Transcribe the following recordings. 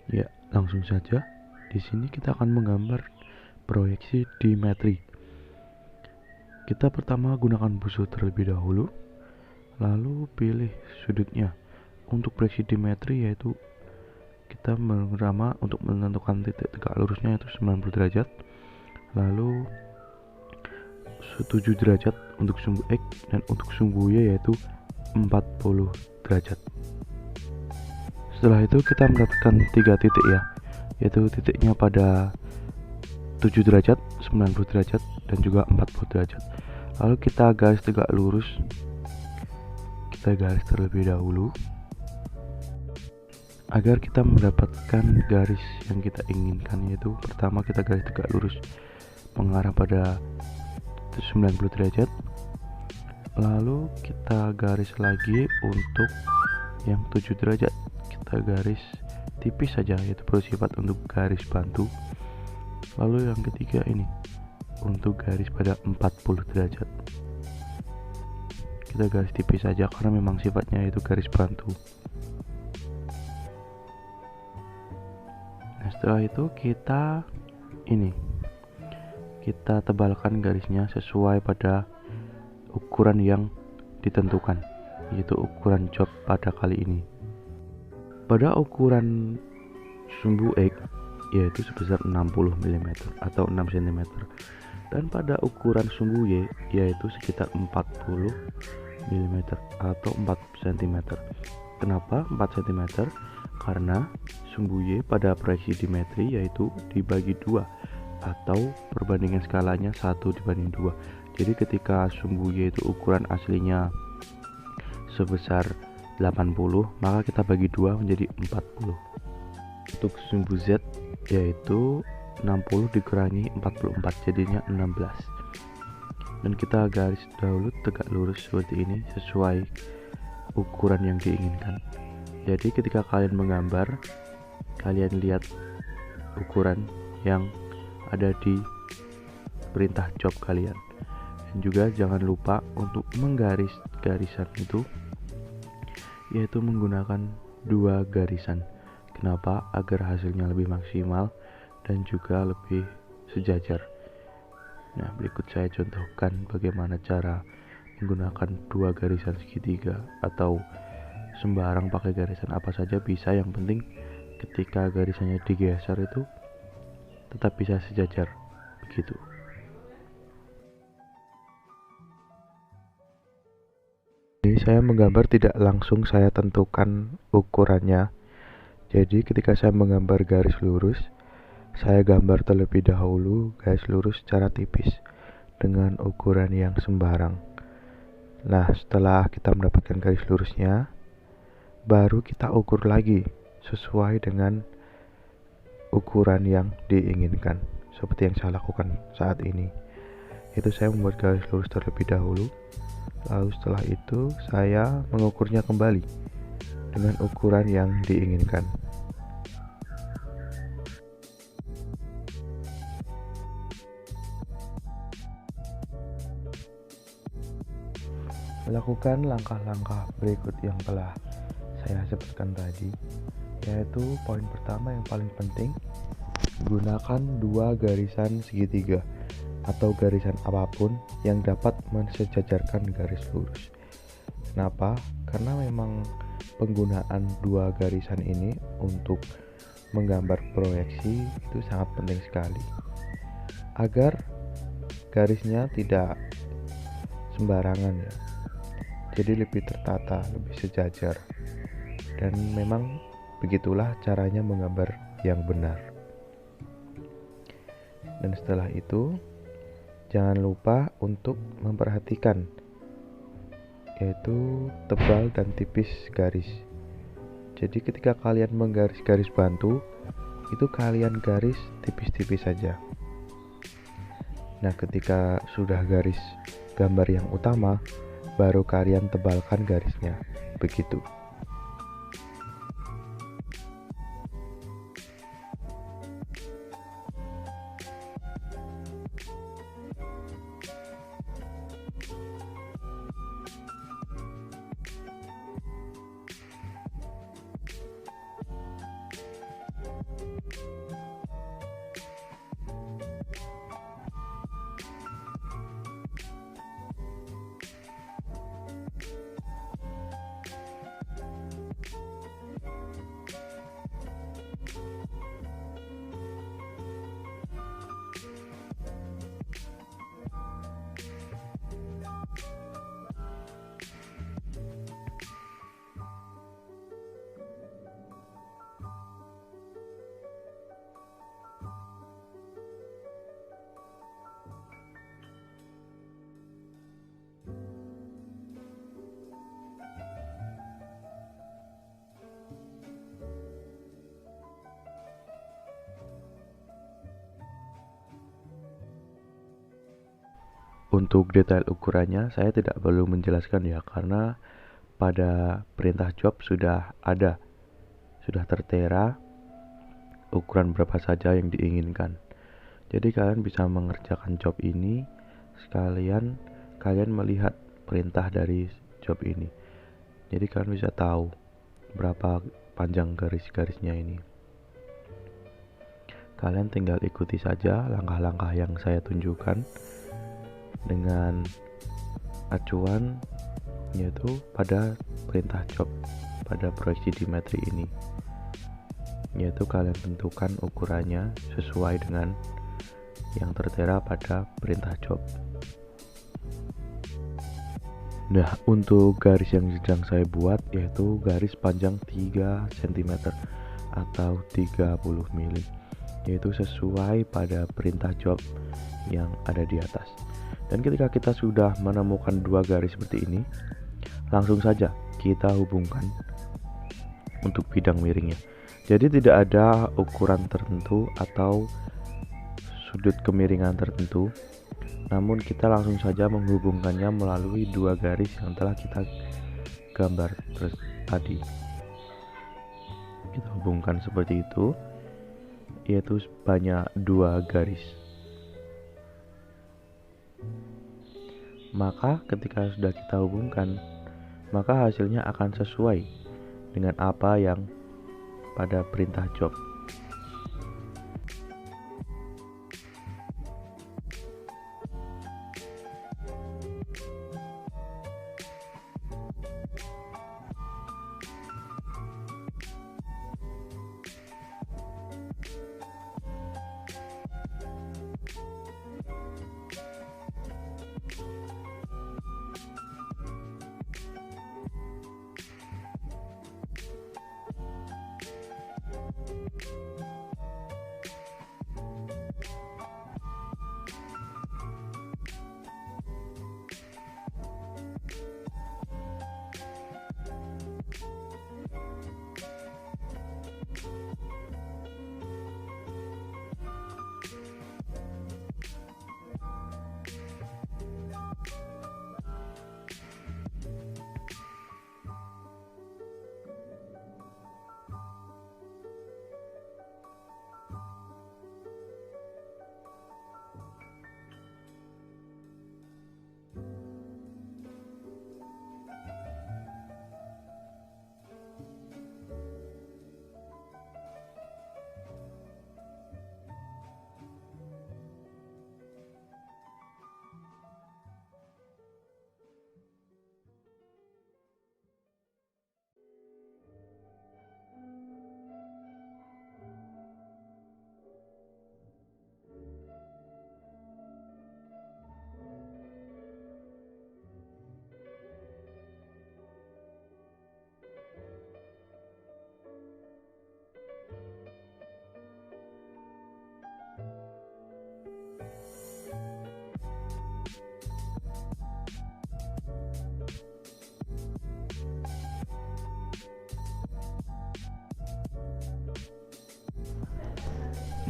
Ya, langsung saja. Di sini kita akan menggambar proyeksi dimetri. Kita pertama gunakan busur terlebih dahulu, lalu pilih sudutnya. Untuk proyeksi dimetri yaitu kita pertama untuk menentukan titik tegak lurusnya yaitu 90 derajat, lalu 7 derajat untuk sumbu X, dan untuk sumbu Y yaitu 40 derajat. Setelah itu kita mendapatkan 3 titik ya, yaitu titiknya pada 7 derajat, 90 derajat, dan juga 40 derajat. Lalu kita garis tegak lurus, kita garis terlebih dahulu agar kita mendapatkan garis yang kita inginkan, yaitu pertama kita garis tegak lurus mengarah pada 90 derajat, lalu kita garis lagi untuk yang 7 derajat, kita garis tipis saja yaitu bersifat untuk garis bantu. Lalu yang ketiga ini untuk garis pada 40 derajat, kita garis tipis saja karena memang sifatnya itu garis bantu. Nah, setelah itu kita tebalkan garisnya sesuai pada ukuran yang ditentukan, yaitu ukuran job pada kali ini. Pada ukuran sumbu X yaitu sebesar 60 mm atau 6 cm, dan pada ukuran sumbu Y yaitu sekitar 40 mm atau 4 cm. Kenapa 4 cm? Karena sumbu Y pada proyeksi dimetri yaitu dibagi 2 atau perbandingan skalanya 1:2. Jadi ketika sumbu Y itu ukuran aslinya sebesar 80, maka kita bagi 2 menjadi 40. Untuk sumbu Z yaitu 60 dikurangi 44, jadinya 16. Dan kita garis dahulu tegak lurus seperti ini sesuai ukuran yang diinginkan. Jadi ketika kalian menggambar, kalian lihat ukuran yang ada di perintah job kalian. Dan juga jangan lupa untuk menggaris garisan itu yaitu menggunakan 2 garisan. Kenapa? Agar hasilnya lebih maksimal dan juga lebih sejajar. Nah, berikut saya contohkan bagaimana cara menggunakan 2 garisan segitiga, atau sembarang pakai garisan apa saja bisa, yang penting ketika garisannya digeser itu tetap bisa sejajar begitu. Jadi saya menggambar tidak langsung saya tentukan ukurannya. Jadi ketika saya menggambar garis lurus, saya gambar terlebih dahulu garis lurus secara tipis dengan ukuran yang sembarang. Nah, setelah kita mendapatkan garis lurusnya, baru kita ukur lagi sesuai dengan ukuran yang diinginkan, seperti yang saya lakukan saat ini. Itu saya membuat garis lurus terlebih dahulu, lalu setelah itu saya mengukurnya kembali dengan ukuran yang diinginkan. Lakukan langkah-langkah berikut yang telah saya sebutkan tadi, yaitu poin pertama yang paling penting, gunakan 2 garisan segitiga atau garisan apapun yang dapat mensejajarkan garis lurus. Kenapa? Karena memang penggunaan 2 garisan ini untuk menggambar proyeksi itu sangat penting sekali, agar garisnya tidak sembarangan ya, jadi lebih tertata, lebih sejajar. Dan memang begitulah caranya menggambar yang benar. Dan setelah itu jangan lupa untuk memperhatikan yaitu tebal dan tipis garis. Jadi ketika kalian menggaris garis bantu, itu kalian garis tipis-tipis saja. Nah, ketika sudah garis gambar yang utama, baru kalian tebalkan garisnya. Begitu. Untuk detail ukurannya saya tidak perlu menjelaskan ya, karena pada perintah job sudah ada, sudah tertera ukuran berapa saja yang diinginkan. Jadi kalian bisa mengerjakan job ini sekalian kalian melihat perintah dari job ini. Jadi kalian bisa tahu berapa panjang garis-garisnya ini. Kalian tinggal ikuti saja langkah-langkah yang saya tunjukkan dengan acuan, yaitu pada perintah job pada proyeksi Dimetri ini, yaitu kalian tentukan ukurannya sesuai dengan yang tertera pada perintah job. Nah, untuk garis yang sedang saya buat yaitu garis panjang 3 cm atau 30 mili, yaitu sesuai pada perintah job yang ada di atas. Dan ketika kita sudah menemukan dua garis seperti ini, langsung saja kita hubungkan untuk bidang miringnya. Jadi tidak ada ukuran tertentu atau sudut kemiringan tertentu, namun kita langsung saja menghubungkannya melalui dua garis yang telah kita gambar tadi. Kita hubungkan seperti itu, yaitu banyak dua garis. Maka ketika sudah kita hubungkan, maka hasilnya akan sesuai dengan apa yang pada perintah job.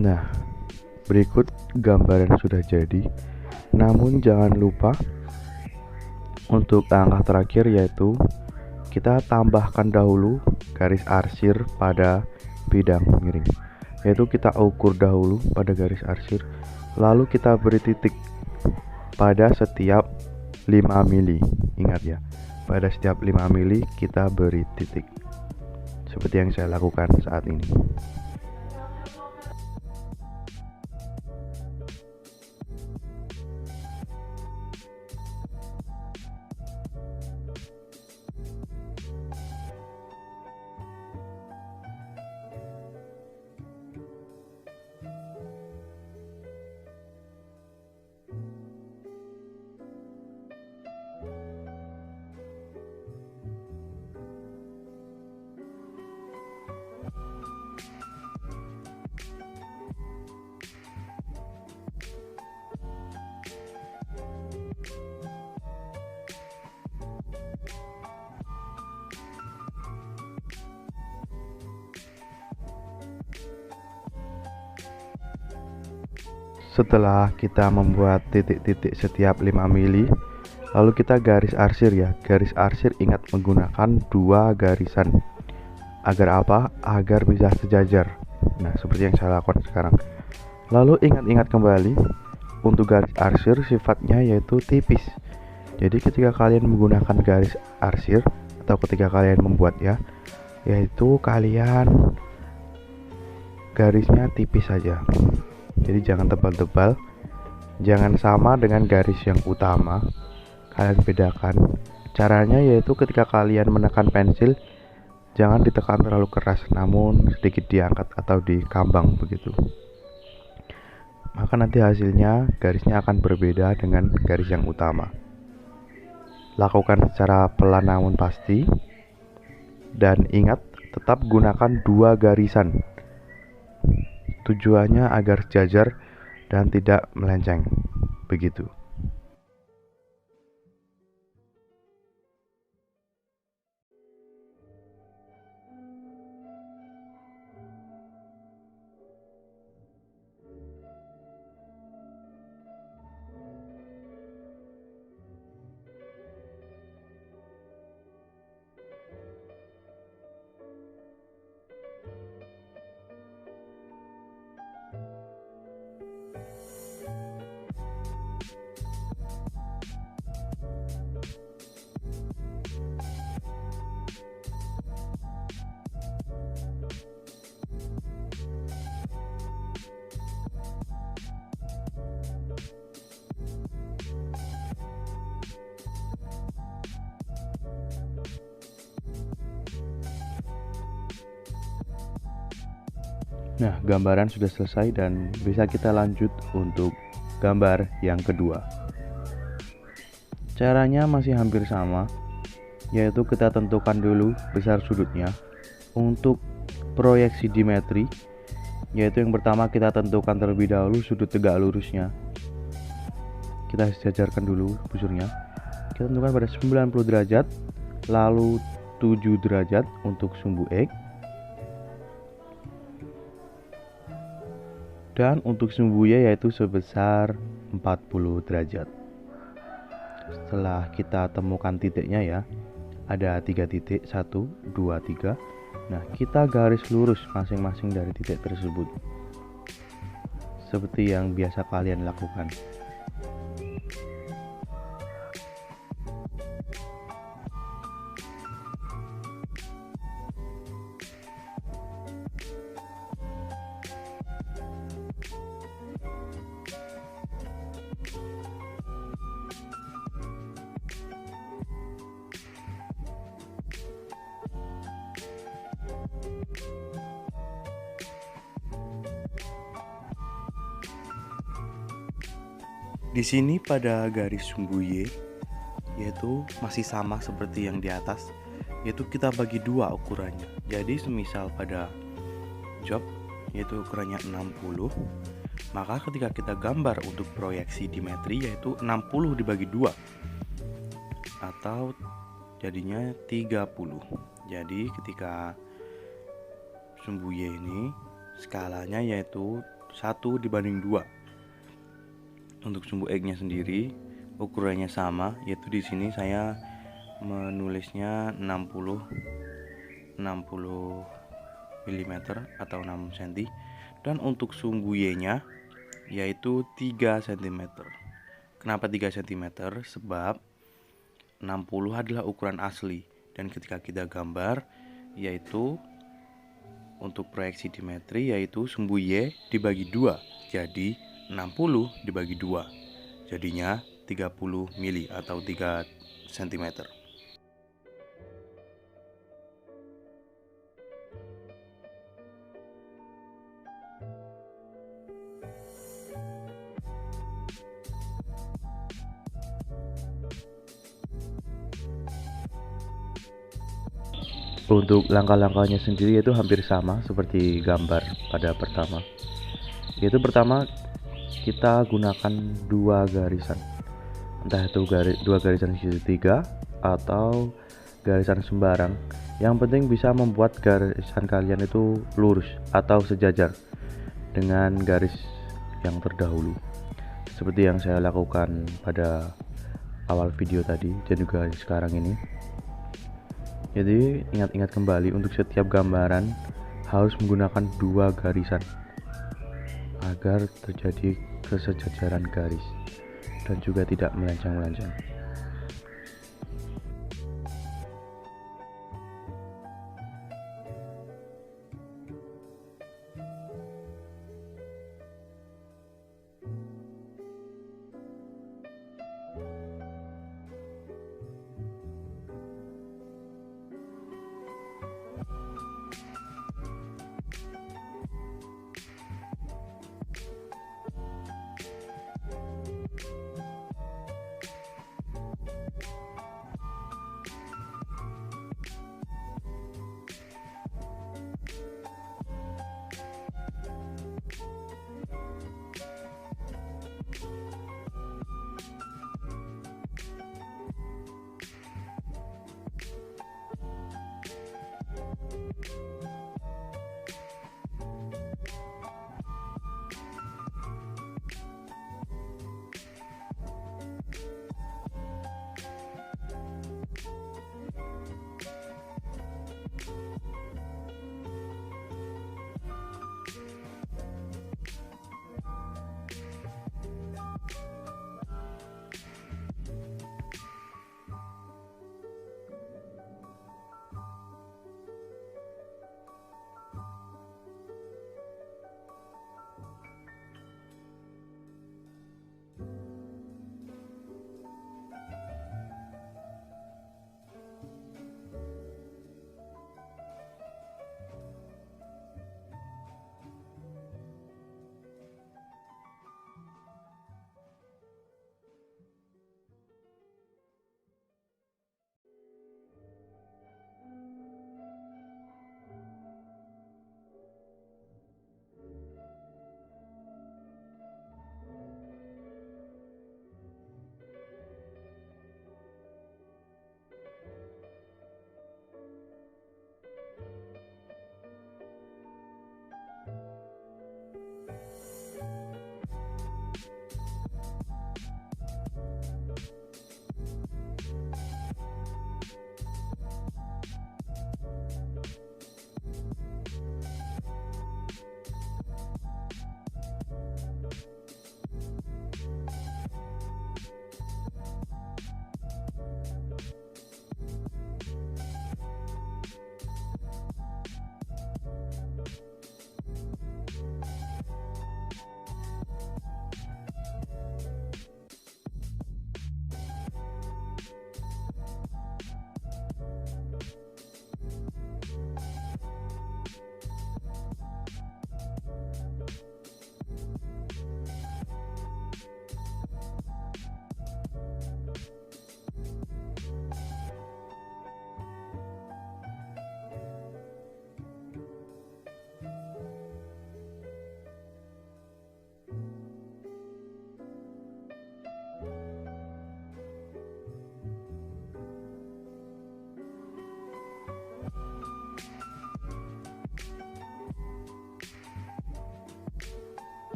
Nah, berikut gambaran sudah jadi. Namun jangan lupa untuk langkah terakhir, yaitu kita tambahkan dahulu garis arsir pada bidang miring. Yaitu kita ukur dahulu pada garis arsir, lalu kita beri titik pada setiap 5 mili. Ingat ya, pada setiap 5 mili kita beri titik, seperti yang saya lakukan saat ini. Setelah kita membuat titik-titik setiap 5 mili, lalu kita garis arsir ya. Garis arsir ingat menggunakan 2 garisan. Agar apa? Agar bisa sejajar. Nah, seperti yang saya lakukan sekarang. Lalu ingat-ingat kembali, untuk garis arsir sifatnya yaitu tipis. Jadi ketika kalian menggunakan garis arsir atau ketika kalian membuat ya, yaitu kalian garisnya tipis saja. Jadi jangan tebal-tebal, jangan sama dengan garis yang utama. Kalian bedakan. Caranya yaitu ketika kalian menekan pensil, jangan ditekan terlalu keras, namun sedikit diangkat atau dikambang begitu. Maka nanti hasilnya garisnya akan berbeda dengan garis yang utama. Lakukan secara pelan namun pasti. Dan ingat, tetap gunakan 2 garisan. Tujuannya agar sejajar dan tidak melenceng. Begitu. Nah, gambaran sudah selesai dan bisa kita lanjut untuk gambar yang kedua. Caranya masih hampir sama, yaitu kita tentukan dulu besar sudutnya. Untuk proyeksi dimetri, yaitu yang pertama kita tentukan terlebih dahulu sudut tegak lurusnya. Kita sejajarkan dulu busurnya. Kita tentukan pada 90 derajat, lalu 7 derajat untuk sumbu X. Dan untuk sumbu Y yaitu sebesar 40 derajat. Setelah kita temukan titiknya ya, ada 3 titik, 1, 2, 3. Nah, kita garis lurus masing-masing dari titik tersebut, seperti yang biasa kalian lakukan. Di sini pada garis sumbu Y yaitu masih sama seperti yang di atas, yaitu kita bagi 2 ukurannya. Jadi semisal pada job yaitu ukurannya 60, maka ketika kita gambar untuk proyeksi dimetri yaitu 60 dibagi 2 atau jadinya 30. Jadi ketika sumbu Y ini skalanya yaitu 1 dibanding 2. Untuk sumbu X-nya sendiri ukurannya sama, yaitu di sini saya menulisnya 60 mm atau 6 cm, dan untuk sumbu Y-nya yaitu 3 cm. Kenapa 3 cm? Sebab 60 adalah ukuran asli, dan ketika kita gambar yaitu untuk proyeksi dimetri yaitu sumbu Y dibagi 2, jadi 60 dibagi 2 jadinya 30 mili atau 3 cm. Untuk langkah-langkahnya sendiri itu hampir sama seperti gambar pada pertama. Yaitu pertama kita gunakan 2 garisan, entah itu 2 garisan segitiga atau garisan sembarang. Yang penting bisa membuat garisan kalian itu lurus atau sejajar dengan garis yang terdahulu, seperti yang saya lakukan pada awal video tadi dan juga sekarang ini. Jadi ingat-ingat kembali, untuk setiap gambaran harus menggunakan 2 garisan agar terjadi kesejajaran garis dan juga tidak melenceng-melenceng.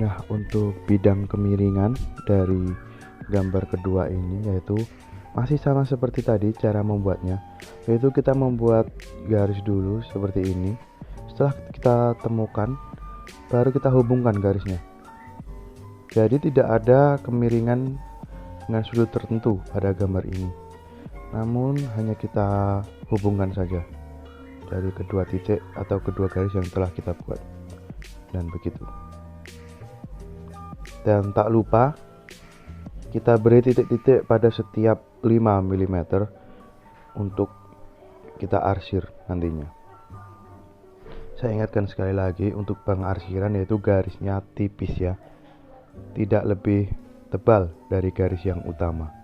Nah, untuk bidang kemiringan dari gambar kedua ini yaitu masih sama seperti tadi cara membuatnya, yaitu kita membuat garis dulu seperti ini. Setelah kita temukan, baru kita hubungkan garisnya. Jadi tidak ada kemiringan dengan sudut tertentu pada gambar ini, namun hanya kita hubungkan saja dari kedua titik atau kedua garis yang telah kita buat, dan begitu. Dan tak lupa kita beri titik-titik pada setiap 5 mm untuk kita arsir nantinya. Saya ingatkan sekali lagi, untuk pengarsiran yaitu garisnya tipis ya, tidak lebih tebal dari garis yang utama.